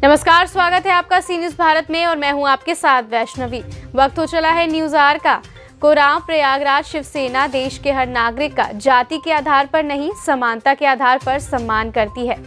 नमस्कार, स्वागत है आपका सी न्यूज भारत में और मैं हूं आपके साथ वैष्णवी। वक्त हो चला है न्यूज आवर का। कोराम प्रयागराज शिवसेना देश के हर नागरिक का जाति के आधार पर नहीं, समानता के आधार पर सम्मान करती है।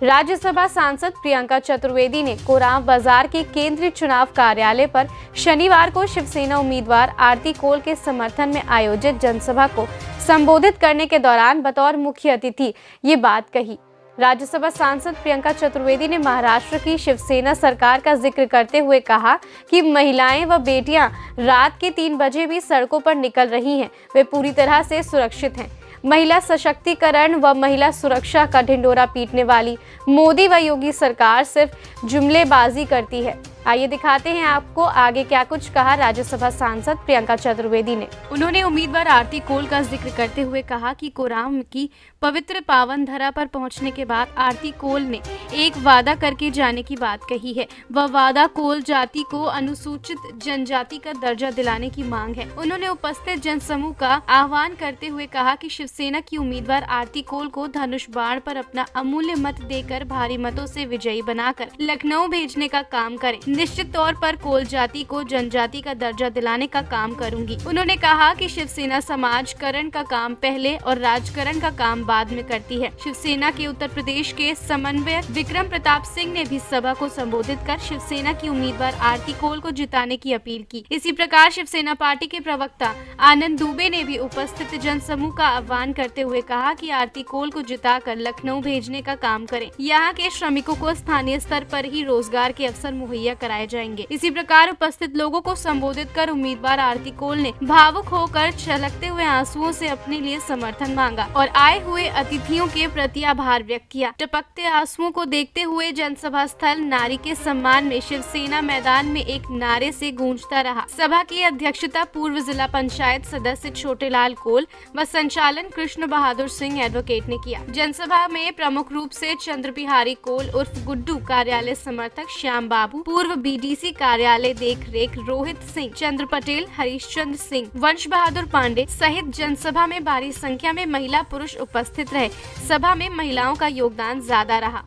राज्यसभा सांसद प्रियंका चतुर्वेदी ने कोराम बाजार के केंद्रीय चुनाव कार्यालय पर शनिवार को शिवसेना उम्मीदवार आरती कोल के समर्थन में आयोजित जनसभा को संबोधित करने के दौरान बतौर मुख्य अतिथि ये बात कही। राज्यसभा सांसद प्रियंका चतुर्वेदी ने महाराष्ट्र की शिवसेना सरकार का जिक्र करते हुए कहा कि महिलाएं व बेटियां रात के 3 बजे भी सड़कों पर निकल रही हैं, वे पूरी तरह से सुरक्षित हैं। महिला सशक्तिकरण व महिला सुरक्षा का ढिंढोरा पीटने वाली मोदी व योगी सरकार सिर्फ जुमलेबाजी करती है। आइए दिखाते हैं आपको आगे क्या कुछ कहा राज्यसभा सांसद प्रियंका चतुर्वेदी ने। उन्होंने उम्मीदवार आरती कोल का जिक्र करते हुए कहा कि कोराम की पवित्र पावन धरा पर पहुंचने के बाद आरती कोल ने एक वादा करके जाने की बात कही है। वह वादा कोल जाति को अनुसूचित जनजाति का दर्जा दिलाने की मांग है। उन्होंने उपस्थित जनसमूह का आह्वान करते हुए कहा कि शिवसेना की उम्मीदवार आरती कोल को धनुष बाण पर अपना अमूल्य मत देकर भारी मतों से विजयी बनाकर लखनऊ भेजने का काम करें। निश्चित तौर पर कोल जाति को जनजाति का दर्जा दिलाने का काम करूंगी। उन्होंने कहा कि शिवसेना समाजकरण का काम पहले और राजकरण का काम बाद में करती है। शिवसेना के उत्तर प्रदेश के समन्वयक विक्रम प्रताप सिंह ने भी सभा को संबोधित कर शिवसेना की उम्मीदवार आरती कोल को जिताने की अपील की। इसी प्रकार शिवसेना पार्टी के प्रवक्ता आनंद दुबे ने भी उपस्थित जनसमूह का आह्वान करते हुए कहा कि आरती कोल को जिताकर लखनऊ भेजने का काम करें। यहाँ के श्रमिकों को स्थानीय स्तर पर ही रोजगार के अवसर मुहैया कराए जाएंगे। इसी प्रकार उपस्थित लोगों को संबोधित कर उम्मीदवार आरती कोल ने भावुक होकर छलकते हुए आंसुओं से अपने लिए समर्थन मांगा और आए हुए अतिथियों के प्रति आभार व्यक्त किया। टपकते आंसुओं को देखते हुए जनसभा स्थल नारी के सम्मान में शिवसेना मैदान में एक नारे से गूंजता रहा। सभा की अध्यक्षता पूर्व जिला पंचायत सदस्य छोटेलाल कोल व संचालन कृष्ण बहादुर सिंह एडवोकेट ने किया। जनसभा में प्रमुख रूप से चंद्र बिहारी कोल उर्फ गुड्डू, कार्यालय समर्थक श्याम बाबू, पूर्व बीडीसी कार्यालय देख रेख रोहित सिंह, चंद्र पटेल, हरीश चंद्र सिंह, वंश बहादुर पांडे सहित जनसभा में भारी संख्या में महिला पुरुष उपस्थित रहे। सभा में महिलाओं का योगदान ज्यादा रहा।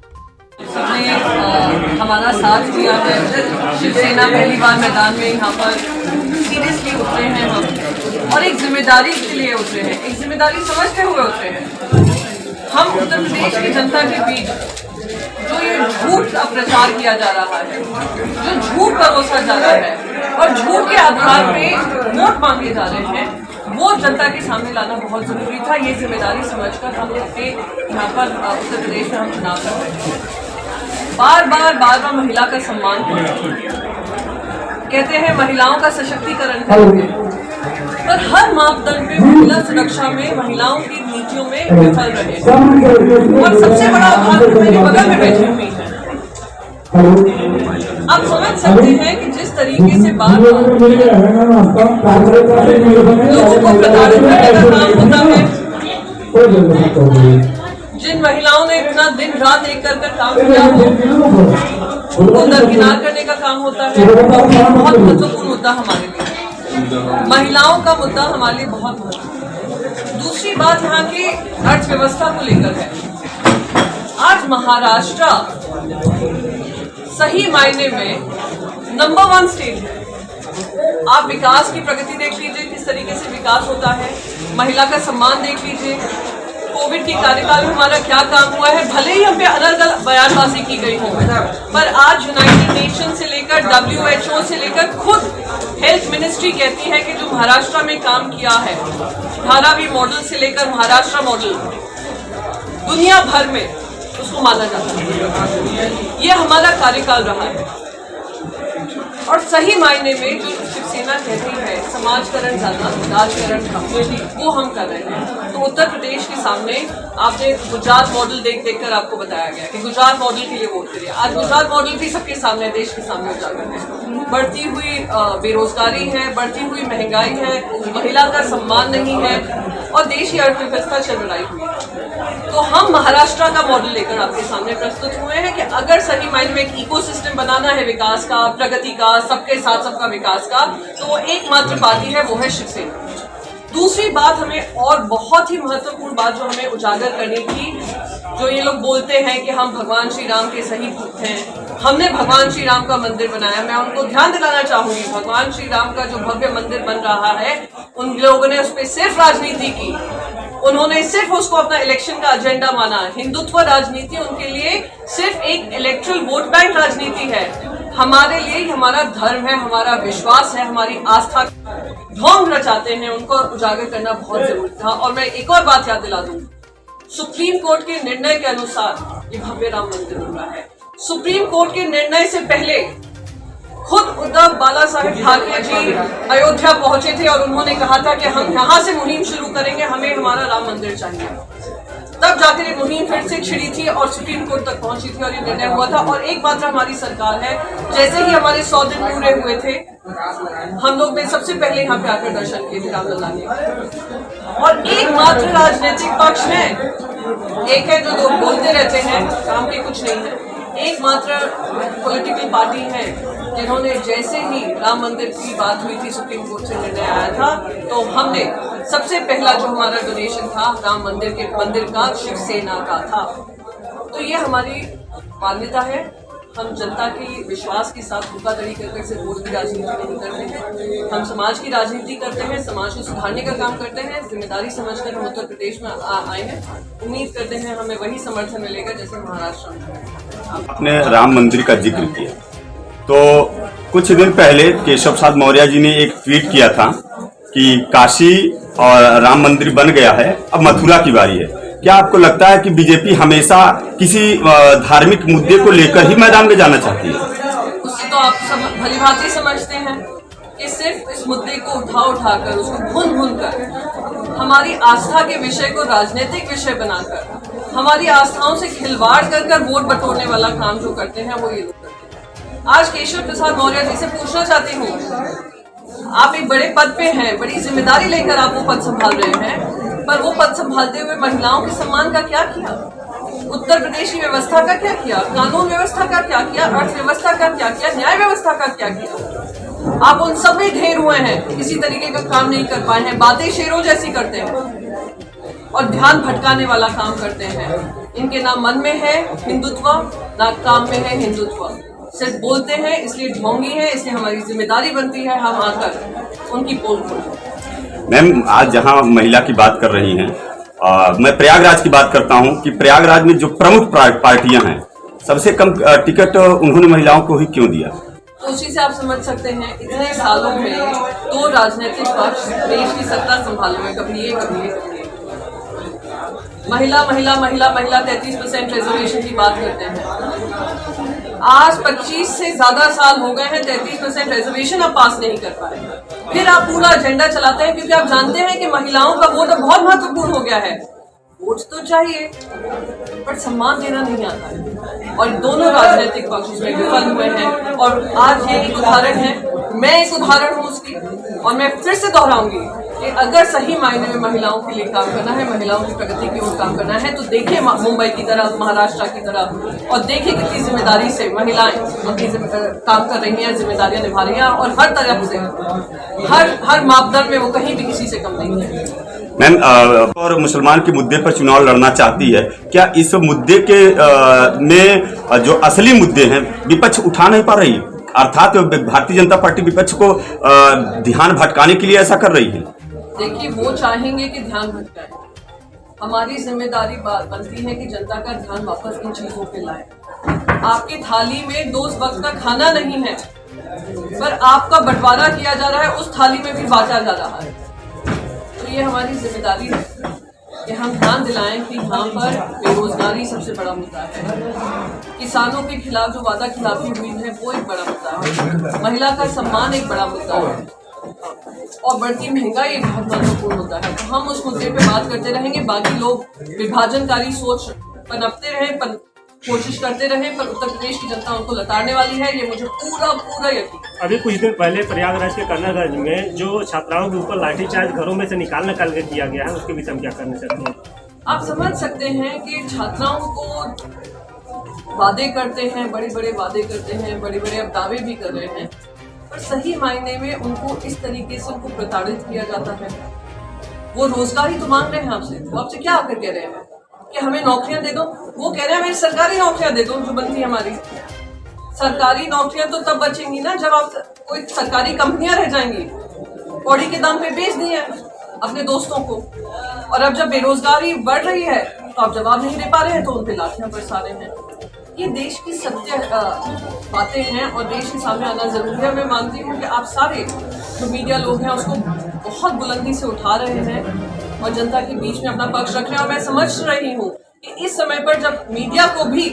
हमारा साथ दिया है। शिवसेना पहली बार मैदान में यहाँ पर सीरियसली उतरे हैं हम और एक जिम्मेदारी के लिए उतरे हैं, एक जिम्मेदारी समझते हुए उतरे हैं। हम उत्तर प्रदेश की जनता के बीच जो ये झूठ का प्रचार किया जा रहा है, जो झूठ परोसा जा रहा है और झूठ के आधार पे वोट मांगे जा रहे हैं, वो जनता के सामने लाना बहुत जरूरी था। ये जिम्मेदारी समझकर हम अपने यहाँ पर उत्तर प्रदेश में हम चुनाव कर रहे हैं। बार बार महिला का सम्मान कहते हैं, महिलाओं का सशक्तिकरण करेंगे, पर हर मापदंड पे महिला सुरक्षा में महिलाओं की नीतियों में विफल रहे हैं। और सबसे बड़ा उदाहरण मेरे बगल में बैठी हुई है। आप समझ सकते हैं कि जिस तरीके से बार लोगों को प्रताड़ित करने का काम होता है, जिन महिलाओं ने इतना दिन रात एक कर काम किया हो, उनको दरकिनार करने का काम होता है। बहुत महत्वपूर्ण मुद्दा हमारे लिए, महिलाओं का मुद्दा हमारे लिए बहुत महत्वपूर्ण। दूसरी बात यहाँ की अर्थव्यवस्था को लेकर है। आज महाराष्ट्र सही मायने में नंबर 1 स्टेट है। आप विकास की प्रगति देख लीजिए, किस तरीके से विकास होता है। महिला का सम्मान देख लीजिए। कोविड के कार्यकाल में हमारा क्या काम हुआ है, भले ही हम पे अलग अलग बयानबाजी की गई हो, पर आज यूनाइटेड नेशन से लेकर WHO से लेकर खुद हेल्थ मिनिस्ट्री कहती है कि जो महाराष्ट्र में काम किया है, धारावी मॉडल से लेकर महाराष्ट्र मॉडल, दुनिया भर में उसको माना जाता है। ये हमारा कार्यकाल रहा है और सही मायने में जो शिवसेना कहती है समाजकरण ज्यादा राजकरण कम, वो हम कर रहे हैं। तो उत्तर प्रदेश के सामने आपने गुजरात मॉडल देख कर आपको बताया गया कि गुजरात मॉडल के लिए वोट करिए। आज गुजरात मॉडल भी सबके सामने, देश के सामने उजागर है। बढ़ती हुई बेरोजगारी है, बढ़ती हुई महंगाई है, महिला का सम्मान नहीं है और देश की अर्थव्यवस्था चरमराई हुई है। तो हम महाराष्ट्र का मॉडल लेकर आपके सामने प्रस्तुत हुए हैं कि अगर सही मायने में एक इकोसिस्टम बनाना है विकास का, प्रगति का, सबके साथ सबका विकास का, तो वो एकमात्र पार्टी है, वो है शिवसेना। दूसरी बात हमें और बहुत ही महत्वपूर्ण बात जो हमें उजागर करनी थी, जो ये लोग बोलते हैं कि हम भगवान श्री राम के सही भक्त हैं, हमने भगवान श्री राम का मंदिर बनाया। मैं उनको ध्यान दिलाना चाहूंगी, भगवान श्री राम का जो भव्य मंदिर बन रहा है, उन लोगों ने उस पर सिर्फ राजनीति की, उन्होंने सिर्फ उसको अपना इलेक्शन का एजेंडा माना। हिंदुत्व राजनीति उनके लिए सिर्फ एक इलेक्ट्रल वोट बैंक राजनीति है। हमारे लिए हमारा धर्म है, हमारा विश्वास है, हमारी आस्था ढोंग रचाते हैं, उनको उजागर करना बहुत जरूरी था। और मैं एक और बात याद दिला दूं, सुप्रीम कोर्ट के निर्णय के अनुसार ये भव्य राम मंदिर हो रहा है। सुप्रीम कोर्ट के निर्णय से पहले खुद उद्धव बाला साहेब ठाकरे जी अयोध्या पहुंचे थे और उन्होंने कहा था कि हम यहां से मुहिम शुरू करेंगे, हमें हमारा राम मंदिर चाहिए। तब जाकर ये मुहिम फिर से छिड़ी थी और सुप्रीम कोर्ट तक पहुंची थी और ये निर्णय हुआ था। और एकमात्र हमारी सरकार है, जैसे ही हमारे 100 दिन पूरे हुए थे, हम लोग ने सबसे पहले यहाँ पे आकर दर्शन किए थे रामलला के। और एकमात्र राजनीतिक पक्ष है, एक है जो लोग बोलते रहते हैं, काम के कुछ नहीं है, एकमात्र पॉलिटिकल पार्टी है जिन्होंने जैसे ही राम मंदिर की बात हुई थी, सुप्रीम कोर्ट से निर्णय आया था, तो हमने सबसे पहला जो हमारा डोनेशन था राम मंदिर का शिवसेना का था। तो ये हमारी मान्यता है, हम जनता के विश्वास के साथ धोखाधड़ी करके सिर्फ वोट की राजनीति नहीं करते हैं, हम समाज की राजनीति करते हैं, समाज को सुधारने का काम करते हैं। जिम्मेदारी समझकर हम उत्तर प्रदेश में आए हैं, उम्मीद करते हैं हमें वही समर्थन मिलेगा जैसे महाराष्ट्र में। आपने राम मंदिर का जिक्र किया, तो कुछ दिन पहले केशव प्रसाद मौर्य जी ने एक ट्वीट किया था कि काशी और राम मंदिर बन गया है, अब मथुरा की बारी है। क्या आपको लगता है कि बीजेपी हमेशा किसी धार्मिक मुद्दे को लेकर ही मैदान में जाना चाहती है? उससे तो आप भलीभांति समझते हैं कि सिर्फ इस मुद्दे को उठाकर उसको भून कर हमारी आस्था के विषय को राजनीतिक विषय बनाकर हमारी आस्थाओं से खिलवाड़ कर वोट बटोरने वाला काम जो करते हैं वो ये लोग करते हैं। आज केशव प्रसाद मौर्य जी से पूछना चाहती हूँ, आप एक बड़े पद पे हैं, बड़ी जिम्मेदारी लेकर आप वो पद संभाल रहे हैं, पर वो पद संभालते हुए महिलाओं के सम्मान का क्या किया, उत्तर प्रदेश की व्यवस्था का क्या किया, कानून व्यवस्था का क्या किया, अर्थव्यवस्था का क्या किया, न्याय व्यवस्था का क्या किया? आप उन सब में ढेर हुए हैं, किसी तरीके का काम नहीं कर पाए हैं, बातें शेरों जैसी करते हैं और ध्यान भटकाने वाला काम करते हैं। इनके ना मन में है हिंदुत्व, ना काम में है हिंदुत्व, सिर्फ बोलते हैं, इसलिए ढोंगी है, इसलिए हमारी जिम्मेदारी बनती है हम आकर उनकी पोल खोलें। मैम, आज जहां महिला की बात कर रही हैं, मैं प्रयागराज की बात करता हूं कि प्रयागराज में जो प्रमुख पार्टियां हैं, सबसे कम टिकट उन्होंने महिलाओं को ही क्यों दिया? तो उसी से आप समझ सकते हैं, इतने सालों में 2 राजनीतिक पक्ष देश की सत्ता संभाले हुए, कभी ये कभी ये कभी ये। महिला महिला महिला महिला 33% रिजर्वेशन की बात करते हैं। आज 25 से ज्यादा साल हो गए हैं, 33% रिजर्वेशन आप पास नहीं कर पाए। फिर आप पूरा एजेंडा चलाते हैं क्योंकि आप जानते हैं कि महिलाओं का वोट अब बहुत महत्वपूर्ण हो गया है। वोट तो चाहिए पर सम्मान देना नहीं आता है, और दोनों राजनीतिक पक्ष उसमें विफल हुए हैं। और आज ये एक उदाहरण है, मैं एक उदाहरण हूँ उसकी, और मैं फिर से दोहराऊंगी कि अगर सही मायने में महिलाओं के लिए काम करना है, महिलाओं की प्रगति की ओर काम करना है, तो देखिए मुंबई की तरह, महाराष्ट्र की तरह, और देखिए कितनी जिम्मेदारी से महिलाएं अपनी काम कर रही हैं, जिम्मेदारियां निभा रही हैं, और हर तरफ से हर मापदंड में वो कहीं भी किसी से कम नहीं है। मैम, और मुसलमान के मुद्दे पर चुनाव लड़ना चाहती है, क्या इस मुद्दे के में जो असली मुद्दे हैं विपक्ष उठा नहीं पा रही, अर्थात भारतीय जनता पार्टी विपक्ष को ध्यान भटकाने के लिए ऐसा कर रही है? देखिए, वो चाहेंगे कि ध्यान भटकाए, हमारी जिम्मेदारी बनती है कि जनता का ध्यान वापस इन चीजों पे लाए। आपकी थाली में 2 वक्त का खाना नहीं है, पर आपका बंटवारा किया जा रहा है, उस थाली में भी बांटा जा रहा है। तो ये हमारी जिम्मेदारी है कि हम ध्यान दिलाएं कि यहाँ पर बेरोजगारी सबसे बड़ा मुद्दा है, किसानों के खिलाफ जो वादा खिलाफी हुई है वो एक बड़ा मुद्दा है, महिला का सम्मान एक बड़ा मुद्दा है, और बढ़ती महंगाई एक बहुत महत्वपूर्ण मुद्दा है। तो हम उस मुद्दे पे बात करते रहेंगे, बाकी लोग विभाजनकारी सोच पनपते रहे, कोशिश करते रहे, पर उत्तर प्रदेश की जनता उनको लताड़ने वाली है, ये मुझे पूरा यकीन। अभी कुछ दिन पहले प्रयागराज के कर्नागंज में जो छात्राओं के ऊपर लाठीचार्ज घरों में से निकालने का किया गया है, उसके विषय में क्या करना चाहते हैं? आप समझ सकते हैं कि छात्राओं को वादे करते हैं, बड़े बड़े वादे करते हैं, बड़े बड़े अब दावे भी कर रहे हैं, पर सही मायने में उनको इस तरीके से उनको प्रताड़ित किया जाता है। वो रोजगार ही तो मांग रहे हैं आपसे, वो आपसे क्या आकर कह रहे हैं कि हमें नौकरियां दे दो? वो कह रहे हैं हमें सरकारी नौकरियां दे दो जो बनती है हमारी। सरकारी नौकरियां तो तब बचेंगी ना जब आप कोई सरकारी कंपनियां रह जाएंगी, कौड़ी के दाम पे बेच दी है अपने दोस्तों को। और अब जब बेरोजगारी बढ़ रही है तो आप जवाब नहीं दे पा रहे हैं तो उन पे लाठियां बरसा रहे हैं। ये देश की सत्य बातें हैं और देश के सामने आना जरूरी है। मैं मानती हूँ कि आप सारे जो मीडिया लोग हैं उसको बहुत बुलंदी से उठा रहे हैं और जनता के बीच में अपना पक्ष रख रहे हैं। और मैं समझ रही हूँ कि इस समय पर जब मीडिया को भी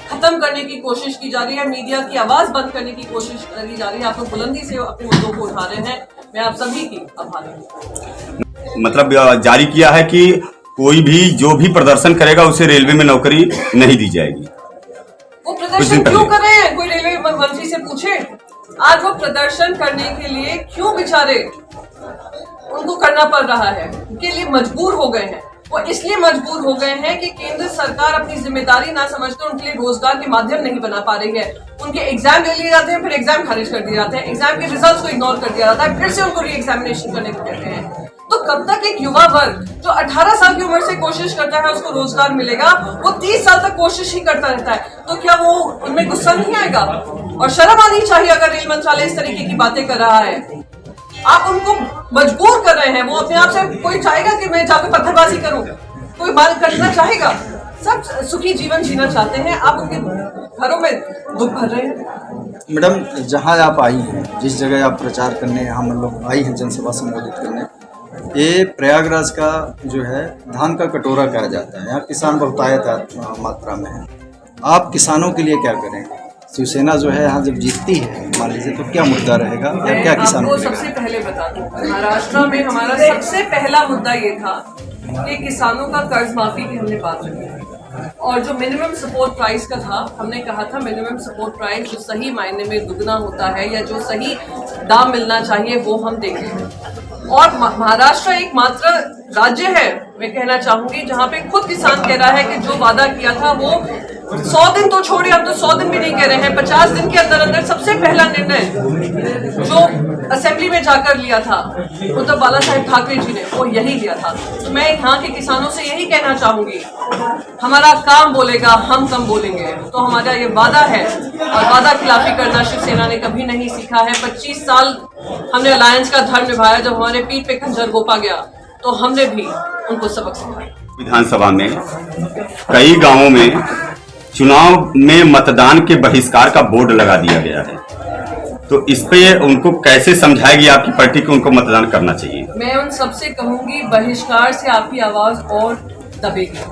खत्म करने की कोशिश की जा रही है, मीडिया की आवाज बंद करने की कोशिश की जा रही है, आप लोग बुलंदी से अपने मुद्दों को उठा रहे हैं, मैं आप सभी की आभारी हूँ। मतलब जारी किया है कि कोई भी जो भी प्रदर्शन करेगा उसे रेलवे में नौकरी नहीं दी जाएगी। वो प्रदर्शन क्यों कर रहे हैं, कोई रेलवे मंत्री से पूछे। आज वो प्रदर्शन करने के लिए क्यों बेचारे उनको करना पड़ रहा है, उनके लिए मजबूर हो गए हैं। वो इसलिए मजबूर हो गए हैं कि केंद्र सरकार अपनी जिम्मेदारी ना समझकर उनके लिए रोजगार के माध्यम नहीं बना पा रही है। उनके एग्जाम ले लिए जाते हैं, फिर एग्जाम खारिज कर दिए जाते हैं, एग्जाम के रिजल्ट्स को इग्नोर कर दिया जाता है, फिर से उनको री एग्जामिनेशन करने को कहते हैं। तो कब तक एक युवा वर्ग जो 18 साल की उम्र से कोशिश करता है उसको रोजगार मिलेगा, वो 30 साल तक कोशिश ही करता रहता है, तो क्या वो उनमें गुस्सा नहीं आएगा? और शर्म आनी चाहिए अगर रेल मंत्रालय इस तरीके की बातें कर रहा है। आप उनको मजबूर कर रहे हैं। वो अपने आप से, कोई चाहेगा कि मैं जाकर पत्थरबाजी करूं? कोई बात करना चाहेगा? सब सुखी जीवन जीना चाहते हैं, आप उनके घरों में दुख भर रहे हैं। मैडम, जहाँ आप आई हैं, जिस जगह आप प्रचार करने यहाँ मतलब आई हैं जनसभा संबोधित करने, ये प्रयागराज का जो है धान का कटोरा कहा जाता है। यहाँ किसान बहुतायत मात्रा में है। आप किसानों के लिए क्या करें? शिवसेना जो है यहाँ जब जीतती है मान लीजिए तो क्या मुद्दा रहेगा या क्या किसानों को? सबसे पहले बता दूं, महाराष्ट्र में हमारा सबसे पहला मुद्दा ये था कि किसानों का कर्ज माफी की हमने बात रखी और जो मिनिमम सपोर्ट प्राइस का था, हमने कहा था मिनिमम सपोर्ट प्राइस जो सही मायने में दुगना होता है या जो सही दाम मिलना चाहिए वो हम देखें। और महाराष्ट्र एकमात्र राज्य है, मैं कहना चाहूंगी, जहाँ पे खुद किसान कह रहा है कि जो वादा किया था वो 100 दिन तो छोड़िए, अब तो 100 दिन भी नहीं कह रहे हैं, 50 दिन के अंदर अंदर सबसे पहला निर्णय जो असेंबली में जाकर लिया था वो तो बाला साहेब ठाकरे जी ने वो यही लिया था। तो मैं यहाँ के किसानों से यही कहना चाहूंगी, हमारा काम बोलेगा, हम कम बोलेंगे। तो हमारा ये वादा है और वादा खिलाफी करना शिवसेना ने कभी नहीं सीखा है। 25 साल हमने अलायंस का धर्म निभाया। जब हमारे पीठ पे खंजर गोपा गया तो हमने भी उनको सबक सिखाया। विधानसभा में कई गांवों में चुनाव में मतदान के बहिष्कार का बोर्ड लगा दिया गया है, तो इस पे उनको कैसे समझाएगी आपकी पार्टी को उनको मतदान करना चाहिए? मैं उन सबसे कहूंगी, बहिष्कार से आपकी आवाज और दबेगी,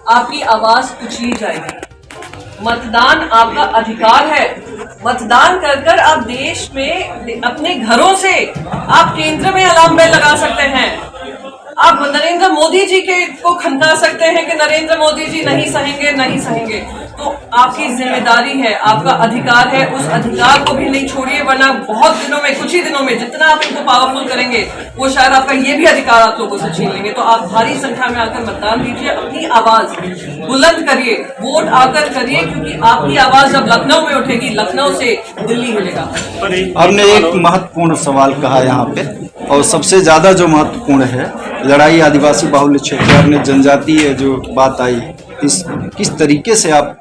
आपकी आवाज कुचली जाएगी। मतदान आपका अधिकार है। मतदान कर आप देश में अपने घरों से आप केंद्र में अलार्म बेल लगा सकते हैं। आप नरेंद्र मोदी जी को खनका सकते हैं कि नरेंद्र मोदी जी नहीं सहेंगे, नहीं सहेंगे। तो आपकी जिम्मेदारी है, आपका अधिकार है, उस अधिकार को भी नहीं छोड़िए, वरना बहुत दिनों में, कुछ ही दिनों में जितना आप इनको पावरफुल करेंगे वो शायद आपका ये भी अधिकार आप लोगों से छीन लेंगे। तो आप भारी संख्या में आकर मतदान दीजिए, अपनी आवाज बुलंद करिए, वोट आकर करिए, क्योंकि आपकी आवाज जब लखनऊ में उठेगी, लखनऊ से दिल्ली मिलेगा। आपने एक महत्वपूर्ण सवाल कहा यहाँ पे, और सबसे ज्यादा जो महत्वपूर्ण है, लड़ाई आदिवासी बाहुल्य क्षेत्र में जनजातीय जो बात आई, किस तरीके से आप,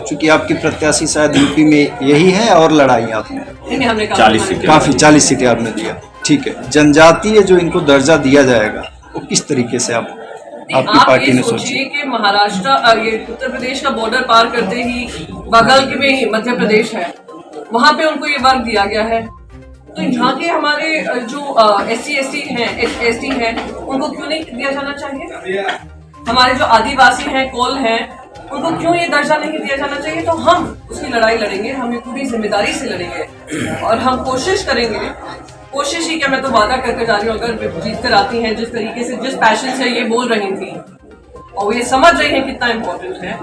चूंकि आपकी प्रत्याशी शायद यूपी में यही है और लड़ाई आपने हमने 40 सीटें, काफी 40 सीटें आपने दिया, ठीक है। जनजातीय जो इनको दर्जा दिया जाएगा वो किस तरीके से आपकी पार्टी ने सोची? कि महाराष्ट्र, ये उत्तर प्रदेश का बॉर्डर पार करते ही बगल में ही मध्य प्रदेश है, वहां पे उनको ये वर्ग दिया गया है। तो यहाँ के हमारे जो SC/ST हैं उनको क्यों नहीं दिया जाना चाहिए? हमारे जो आदिवासी हैं, कोल हैं, उनको क्यों ये दर्जा नहीं दिया जाना चाहिए? तो हम उसकी लड़ाई लड़ेंगे, हम ये पूरी जिम्मेदारी से लड़ेंगे और हम कोशिश करेंगे। कोशिश ही क्या, मैं तो वादा करके जा रही हूँ, अगर जीत कर आती हैं, जिस तरीके से, जिस पैशन से ये बोल रही थी और वो ये समझ रही है कितना इम्पोर्टेंट है,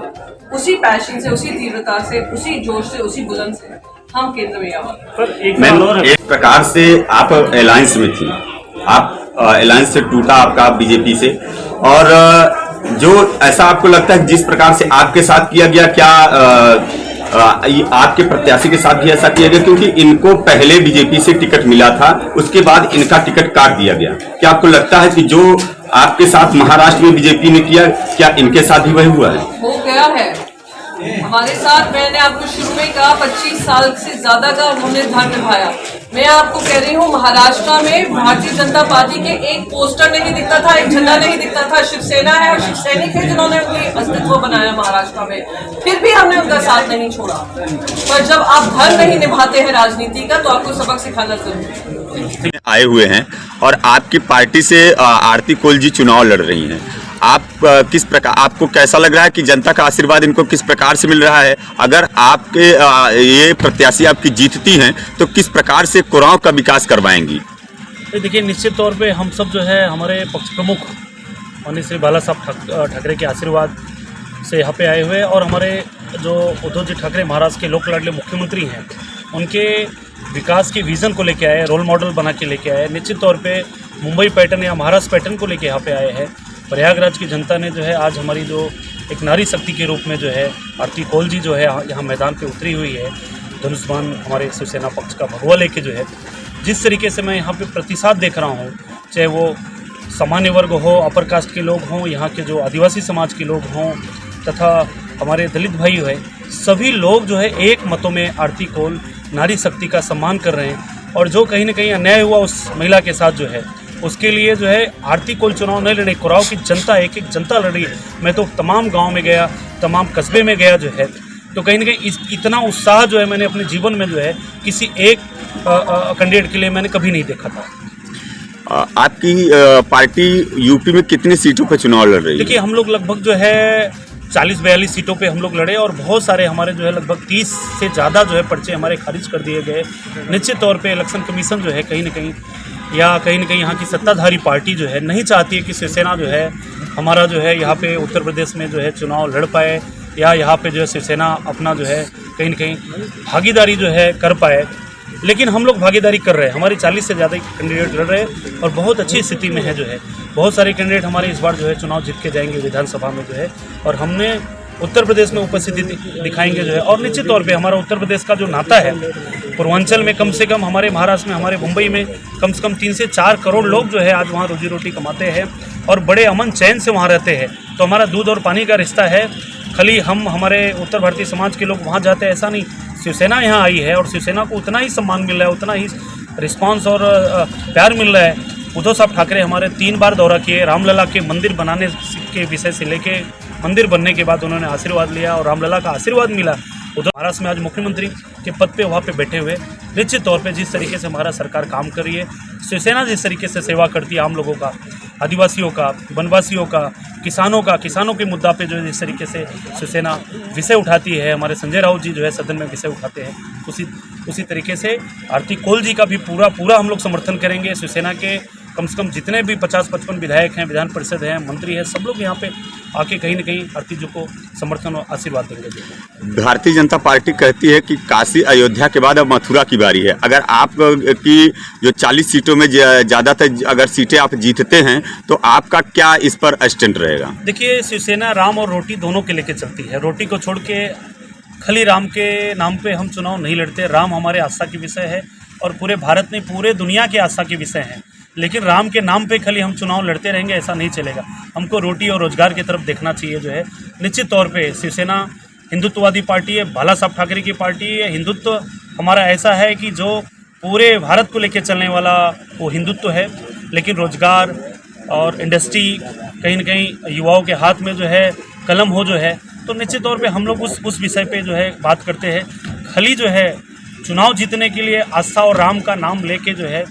उसी पैशन से, उसी तीव्रता से, उसी जोश से, उसी बुलंद से हम केंद्र में आवाज। एक प्रकार से आप अलायंस में थी, आप अलायंस से टूटा आपका बीजेपी से, और जो ऐसा आपको लगता है जिस प्रकार से आपके साथ किया गया, क्या आपके प्रत्याशी के साथ भी ऐसा किया गया? क्योंकि इनको पहले बीजेपी से टिकट मिला था, उसके बाद इनका टिकट काट दिया गया। क्या आपको लगता है कि जो आपके साथ महाराष्ट्र में बीजेपी ने किया, क्या इनके साथ भी वही हुआ है? हो गया है, हमारे साथ, मैंने आपको शुरू में कहा, 25 साल से ज्यादा का उन्होंने धर्म निभाया। मैं आपको कह रही हूँ, महाराष्ट्र में भारतीय जनता पार्टी के एक पोस्टर नहीं दिखता था, एक झंडा नहीं दिखता था। शिवसेना है और शिव सैनिक है जिन्होंने उनकी अस्तित्व बनाया महाराष्ट्र में, फिर भी हमने उनका साथ नहीं छोड़ा। पर जब आप धर्म नहीं निभाते हैं राजनीति का, तो आपको सबक सिखाना जरूरी है। आए हुए हैं और आपकी पार्टी से आरती कोल जी चुनाव लड़ रही हैं। आप किस प्रकार, आपको कैसा लग रहा है कि जनता का आशीर्वाद इनको किस प्रकार से मिल रहा है? अगर आपके ये प्रत्याशी आपकी जीतती हैं तो किस प्रकार से कोरांव का विकास करवाएंगी? तो देखिए, निश्चित तौर पे हम सब जो है हमारे पक्ष प्रमुख माननीय श्री बाला साहब ठाकरे के आशीर्वाद से यहाँ पे आए हुए हैं और हमारे जो उद्धव जी ठाकरे महाराष्ट्र के लोक लाडले मुख्यमंत्री हैं, उनके विकास के विज़न को लेके आए, रोल मॉडल बना के लेके आए। निश्चित तौर पे मुंबई पैटर्न या महाराष्ट्र पैटर्न को लेके यहाँ पे आए हैं। प्रयागराज की जनता ने जो है आज हमारी जो एक नारी शक्ति के रूप में जो है आरती कोल जी जो है यहाँ मैदान पे उतरी हुई है, धनुष्मान हमारे शिवसेना पक्ष का भगवा लेके जो है, जिस तरीके से मैं यहाँ पे प्रतिसाद देख रहा हूँ, चाहे वो सामान्य वर्ग हो, अपर कास्ट के लोग हों, यहाँ के जो आदिवासी समाज के लोग हों तथा हमारे दलित भाई है, सभी लोग जो है एक मतों में आरती कोल नारी शक्ति का सम्मान कर रहे हैं। और जो कहीं ना कहीं अन्याय हुआ उस महिला के साथ जो है, उसके लिए जो है आरती कोल चुनाव नहीं लड़े, कोरांव की जनता एक एक जनता लड़ी। मैं तो तमाम गांव में गया, तमाम कस्बे में गया जो है, तो कहीं ना कहीं इतना उत्साह जो है मैंने अपने जीवन में जो है किसी एक कैंडिडेट के लिए मैंने कभी नहीं देखा था। आपकी पार्टी यूपी में कितनी सीटों पर चुनाव लड़ रही है? देखिए, हम लोग लगभग जो है 40-42 सीटों पे हम लोग लड़े और बहुत सारे हमारे जो है लगभग 30 से ज़्यादा जो है पर्चे हमारे खारिज कर दिए गए। निश्चित तौर पे इलेक्शन कमीशन जो है कहीं ना कहीं यहाँ की सत्ताधारी पार्टी जो है नहीं चाहती है कि शिवसेना जो है हमारा जो है यहाँ पे उत्तर प्रदेश में जो है चुनाव लड़ पाए, या यहाँ पे जो है शिवसेना अपना जो है कहीं ना कहीं भागीदारी जो है कर पाए। लेकिन हम लोग भागीदारी कर रहे हैं, हमारे 40 से ज़्यादा कैंडिडेट लड़ रहे हैं और बहुत अच्छी स्थिति में है जो है। बहुत सारे कैंडिडेट हमारे इस बार जो है चुनाव जीत के जाएंगे विधानसभा में जो है, और हमने उत्तर प्रदेश में उपस्थिति दिखाएंगे जो है। और निश्चित तौर पे हमारा उत्तर प्रदेश का जो नाता है, पूर्वांचल में कम से कम, हमारे महाराष्ट्र में, हमारे मुंबई में कम से कम 3 से 4 करोड़ लोग जो है आज वहाँ रोजी रोटी कमाते हैं और बड़े अमन चैन से वहाँ रहते हैं। तो हमारा दूध और पानी का रिश्ता है। खाली हम हमारे उत्तर भारतीय समाज के लोग वहाँ जाते हैं ऐसा नहीं, शिवसेना यहाँ आई है और शिवसेना को उतना ही सम्मान मिल रहा है, उतना ही रिस्पांस और प्यार मिल रहा है। उद्धव साहब ठाकरे हमारे 3 बार दौरा किए, रामलला के मंदिर बनाने के विषय से लेके मंदिर बनने के बाद उन्होंने आशीर्वाद लिया और रामलला का आशीर्वाद मिला। उद्धव महाराष्ट्र में आज मुख्यमंत्री के पद पे वहाँ पे बैठे हुए। निश्चित तौर पे जिस तरीके से हमारा सरकार काम कर रही है, शिवसेना जिस तरीके से सेवा करती है आम लोगों का, आदिवासियों का, वनवासियों का, किसानों के मुद्दा पे जो जिस तरीके से शिवसेना विषय उठाती है, हमारे संजय राउत जी जो है सदन में विषय उठाते हैं, उसी तरीके से आरती कोल जी का भी पूरा हम लोग समर्थन करेंगे। शिवसेना के कम से कम जितने भी 50-55 विधायक हैं, विधान परिषद हैं, मंत्री हैं, सब लोग यहाँ पे आके कहीं ना कहीं आरती जी को समर्थन और आशीर्वाद देंगे। भारतीय जनता पार्टी कहती है कि काशी अयोध्या के बाद अब मथुरा की बारी है। अगर आप की जो 40 सीटों में ज़्यादातर अगर सीटें आप जीतते हैं तो आपका क्या इस पर स्टैंड रहेगा? देखिए, शिवसेना राम और रोटी दोनों के लेके चलती है। रोटी को छोड़ के खाली राम के नाम पे हम चुनाव नहीं लड़ते। राम हमारे आस्था के विषय है और पूरे भारत में, पूरे दुनिया के आस्था के विषय हैं। लेकिन राम के नाम पे खाली हम चुनाव लड़ते रहेंगे ऐसा नहीं चलेगा। हमको रोटी और रोजगार की तरफ देखना चाहिए जो है। निश्चित तौर पे शिवसेना हिंदुत्ववादी पार्टी है, बाला साहब ठाकरे की पार्टी है। हिंदुत्व हमारा ऐसा है कि जो पूरे भारत को लेकर चलने वाला वो हिंदुत्व है। लेकिन रोजगार और इंडस्ट्री कहीं ना कहीं युवाओं के हाथ में जो है कलम हो जो है, तो निश्चित तौर पे हम लोग उस विषय पे जो है बात करते हैं। खाली जो है चुनाव जीतने के लिए आस्था और राम का नाम लेके जो है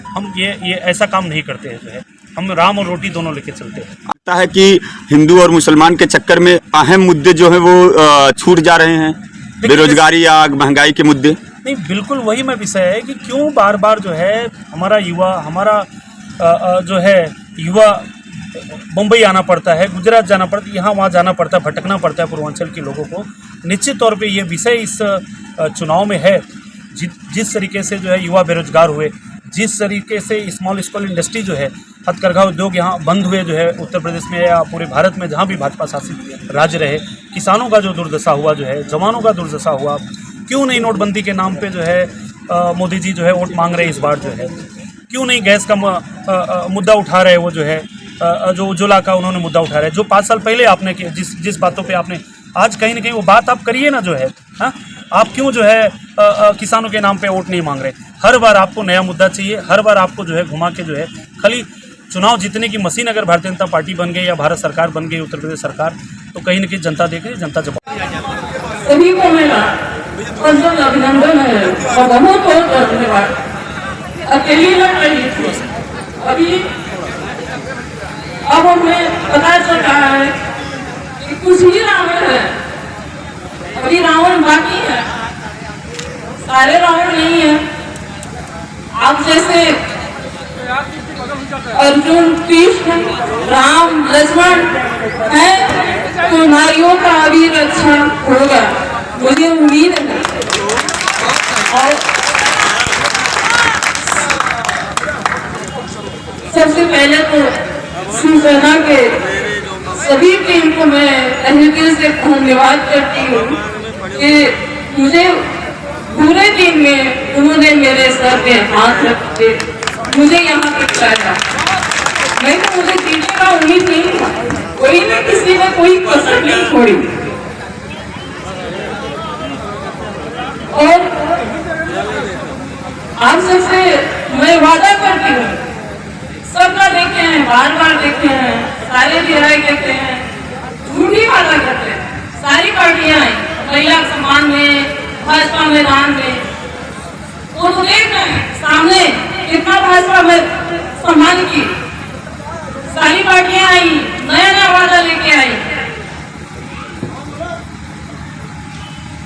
हम ये ऐसा काम नहीं करते हैं जो है। हम राम और रोटी दोनों लेके चलते हैं। लगता है कि हिंदू और मुसलमान के चक्कर में अहम मुद्दे जो है वो छूट जा रहे हैं, बेरोजगारी या महंगाई के मुद्दे। नहीं, बिल्कुल वही मैं विषय है कि क्यों बार बार जो है हमारा युवा मुंबई आना पड़ता है, गुजरात जाना पड़ता है, यहाँ वहाँ जाना पड़ता है, भटकना पड़ता है पूर्वांचल के लोगों को। निश्चित तौर पे ये विषय इस चुनाव में है। जिस तरीके से जो है युवा बेरोजगार हुए, जिस तरीके से स्मॉल स्केल इंडस्ट्री जो है, हथकरघा उद्योग यहाँ बंद हुए जो है उत्तर प्रदेश में या पूरे भारत में जहाँ भी भाजपा शासित राज्य रहे, किसानों का जो दुर्दशा हुआ जो है, जवानों का दुर्दशा हुआ, क्यों नहीं नोटबंदी के नाम पे जो है मोदी जी जो है वोट मांग रहे इस बार जो है, क्यों नहीं गैस का मुद्दा उठा रहे, वो जो है जो उज्ज्वला का उन्होंने मुद्दा उठा रहे, जो 5 साल पहले आपने जिस बातों पे आपने आज कहीं ना कहीं वो बात आप करिए ना जो है, हाँ, आप क्यों जो है किसानों के नाम पे वोट नहीं मांग रहे। हर बार आपको नया मुद्दा चाहिए, हर बार आपको जो है घुमा के जो है खाली चुनाव जीतने की मशीन अगर भारतीय जनता पार्टी बन गई या भारत सरकार बन गई, उत्तर प्रदेश सरकार, तो कहीं ना कहीं जनता देख रही, जनता जवाब। सभी को मेरा अंतिम अभिनंदन है और बहुत बहुत धन्यवाद। अकेली लड़ रही थी, अभी अब हमें पता चल रहा है कि कुछ ही रावण है, अभी रावण बाकी है, सारे रावण नहीं है। आप जैसे अर्जुन, कृष्ण, राम, लक्ष्मण है तो नारियों का अभी रक्षा होगा, मुझे उम्मीद है। और सबसे पहले तो शिवसेना के सभी टीम को मैं तहे दिल से धन्यवाद करती हूँ कि मुझे पूरे दिन में उन्होंने मेरे सर पे हाथ रख के मुझे यहाँ तक लाया। नहीं तो मुझे जीतने का उम्मीद नहीं था, कोई न किसी ने कोई कसर नहीं छोड़ी। और आप सबसे मैं वादा करती हूँ, सबका देखे हैं, बार बार देखे हैं, सारे विधायक देखे हैं, झूठी वादा करते हैं। सारी पार्टियां आई महिला सम्मान में, भाजपा मैदान में, वो तो देख रहे हैं सामने कितना भाजपा में सम्मान की। सारी पार्टियां आई, नया नया वादा लेके आई।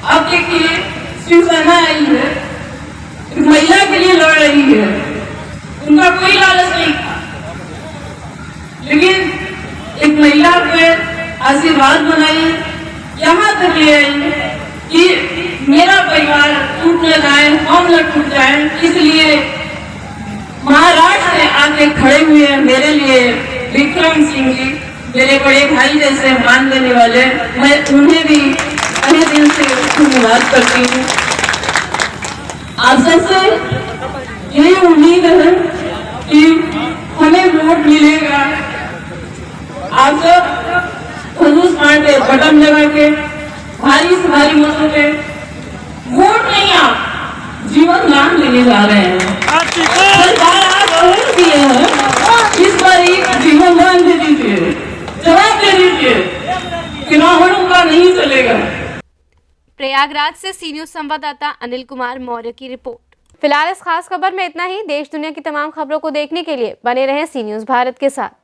अब देखिए शिवसेना आई है, एक महिला के लिए लड़ रही है, उनका कोई लालच नहीं था, लेकिन एक महिला पे आशीर्वाद बनाई, यहाँ तक ले आई कि मेरा परिवार टूट न जाए, हम न टूट जाए, इसलिए महाराष्ट्र से आके खड़े हुए हैं मेरे लिए विक्रम सिंह जी, मेरे बड़े भाई जैसे मान देने वाले, मैं उन्हें भी तहे दिल से धन्यवाद करती हूँ। आप सबसे यही उम्मीद है कि हमें वोट मिलेगा। आप सब धनुष मारते बटन लगा के भारी से भारी मतों पे वोट नहीं, आप जीवन दान लेने जा रहे हैं। सरकार आप वोट दिए हैं, इस बार एक जीवन दान दे दीजिए, जवाब दे दीजिए कि रावणों का नहीं चलेगा। प्रयागराज से सी न्यूज संवाददाता अनिल कुमार मौर्य की रिपोर्ट। फिलहाल इस खास खबर में इतना ही। देश दुनिया की तमाम खबरों को देखने के लिए बने रहें सी न्यूज भारत के साथ।